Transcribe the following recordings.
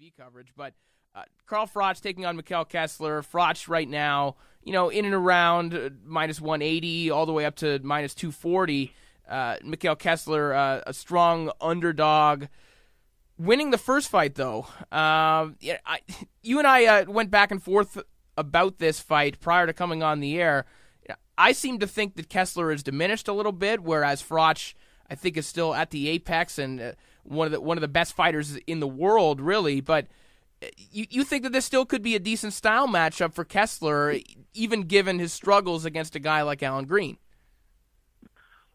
TV coverage. But Carl Froch taking on Mikkel Kessler. Froch right now, in and around minus 180 all the way up to minus 240. Mikkel Kessler, a strong underdog. Winning the first fight, though. You and I went back and forth about this fight prior to coming on the air. I seem to think that Kessler is diminished a little bit, whereas Froch, I think, is still at the apex and one of the best fighters in the world, really. But you think that this still could be a decent style matchup for Kessler, even given his struggles against a guy like Alan Green?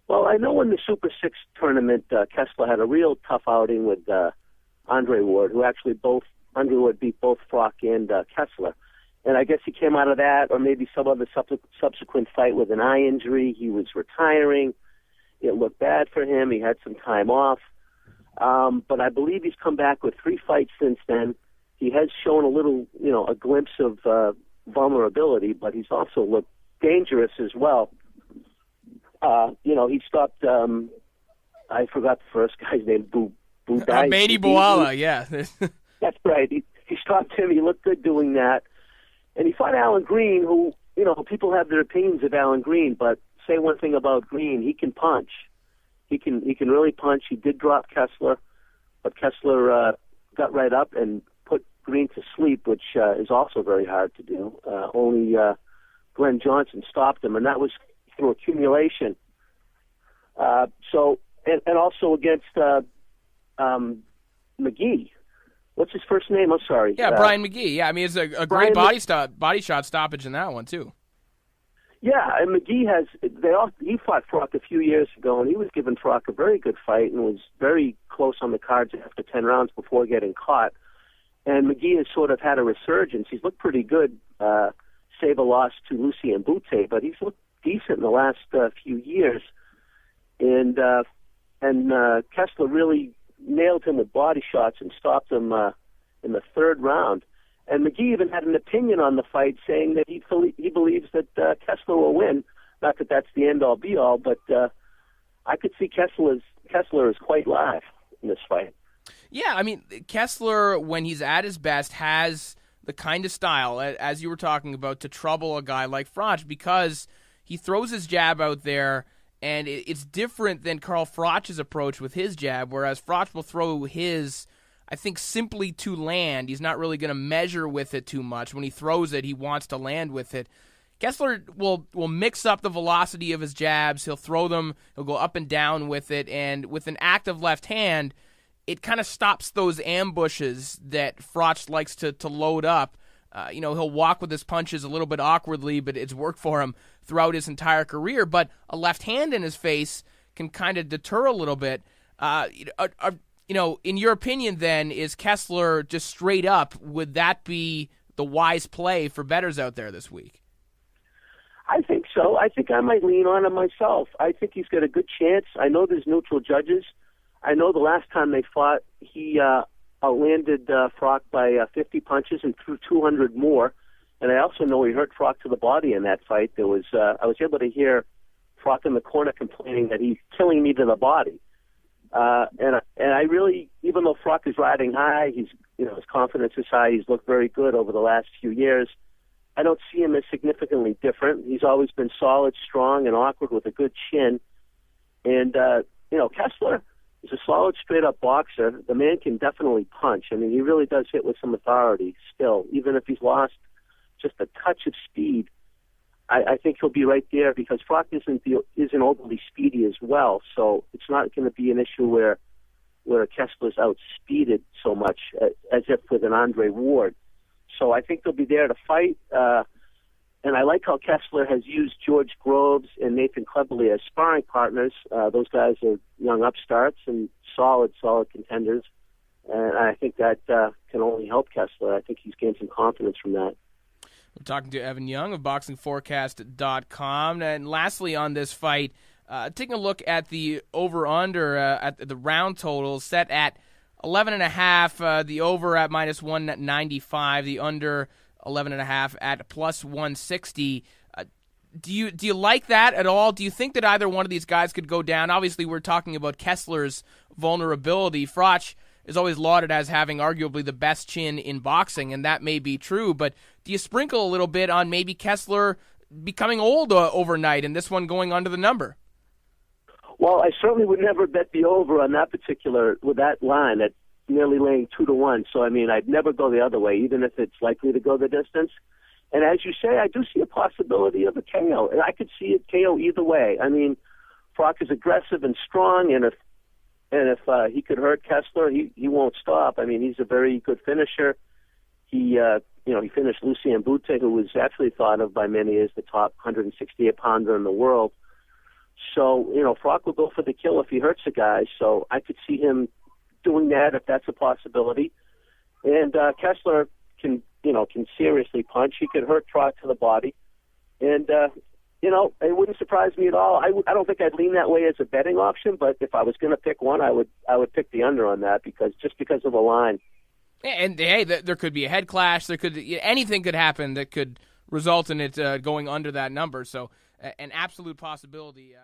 Well, I know in the Super 6 tournament, Kessler had a real tough outing with Andre Ward, who actually Andre Ward beat both Froch and Kessler. And I guess he came out of that, or maybe some other subsequent fight with an eye injury. He was retiring. It looked bad for him. He had some time off. But I believe he's come back with 3 fights since then. He has shown a little, a glimpse of vulnerability, but he's also looked dangerous as well. He stopped, I forgot the first guy's name, Manny Boala, yeah. That's right. He stopped him. He looked good doing that. And he fought Alan Green, who, people have their opinions of Alan Green, but say one thing about Green, he can punch. He can really punch. He did drop Kessler, but Kessler got right up and put Green to sleep, which is also very hard to do. Only Glenn Johnson stopped him, and that was through accumulation. And also against McGee. What's his first name? I'm sorry. Yeah, Brian McGee. Yeah, I mean, it's a great body shot stoppage in that one, too. Yeah, and McGee he fought Froch a few years ago, and he was giving Froch a very good fight and was very close on the cards after 10 rounds before getting caught. And McGee has sort of had a resurgence. He's looked pretty good, save a loss to Lucien Boutte, but he's looked decent in the last few years. And Kessler really nailed him with body shots and stopped him in the 3rd round. And McGee even had an opinion on the fight, saying that he believes that Kessler will win. Not that that's the end-all, be-all, but I could see Kessler is quite live in this fight. Yeah, I mean, Kessler, when he's at his best, has the kind of style, as you were talking about, to trouble a guy like Froch, because he throws his jab out there, and it's different than Carl Froch's approach with his jab, whereas Froch will throw his, I think, simply to land. He's not really going to measure with it too much. When he throws it, he wants to land with it. Kessler will mix up the velocity of his jabs. He'll throw them. He'll go up and down with it. And with an active left hand, it kind of stops those ambushes that Froch likes to load up. He'll walk with his punches a little bit awkwardly, but it's worked for him throughout his entire career. But a left hand in his face can kind of deter a little bit. In your opinion, then, is Kessler just straight up, would that be the wise play for bettors out there this week? I think so. I think I might lean on him myself. I think he's got a good chance. I know there's neutral judges. I know the last time they fought, he outlanded Froch by 50 punches and threw 200 more. And I also know he hurt Froch to the body in that fight. I was able to hear Froch in the corner complaining that he's killing me to the body. And I really, even though Froch is riding high, his confidence is high. He's looked very good over the last few years. I don't see him as significantly different. He's always been solid, strong, and awkward with a good chin. And Kessler is a solid, straight-up boxer. The man can definitely punch. I mean, he really does hit with some authority still, even if he's lost just a touch of speed. I think he'll be right there because Froch isn't overly speedy as well, so it's not going to be an issue where Kessler's outspeeded so much as if with an Andre Ward. So I think they'll be there to fight, and I like how Kessler has used George Groves and Nathan Cleverly as sparring partners. Those guys are young upstarts and solid contenders, and I think that can only help Kessler. I think he's gained some confidence from that. We're talking to Evan Young of BoxingForecast.com. And lastly on this fight, taking a look at the over-under at the round total set at 11.5, the over at minus 195, the under 11.5 at plus 160. Do you like that at all? Do you think that either one of these guys could go down? Obviously, we're talking about Kessler's vulnerability. Froch, is always lauded as having arguably the best chin in boxing, and that may be true. But do you sprinkle a little bit on maybe Kessler becoming old overnight and this one going under the number? Well, I certainly would never bet the over on that with that line at nearly laying 2-1. So, I mean, I'd never go the other way, even if it's likely to go the distance. And as you say, I do see a possibility of a KO. And I could see it KO either way. I mean, Froch is aggressive and strong, and if he could hurt Kessler, he won't stop. I mean, he's a very good finisher. He finished Lucien Boutte, who was actually thought of by many as the top 168-pounder in the world. So, Froch will go for the kill if he hurts a guy. So I could see him doing that if that's a possibility. And Kessler can seriously punch. He could hurt Froch to the body. And, it wouldn't surprise me at all. I don't think I'd lean that way as a betting option, but if I was going to pick one, I would pick the under on that because of the line. And, hey, there could be a head clash. Anything could happen that could result in it going under that number. So an absolute possibility.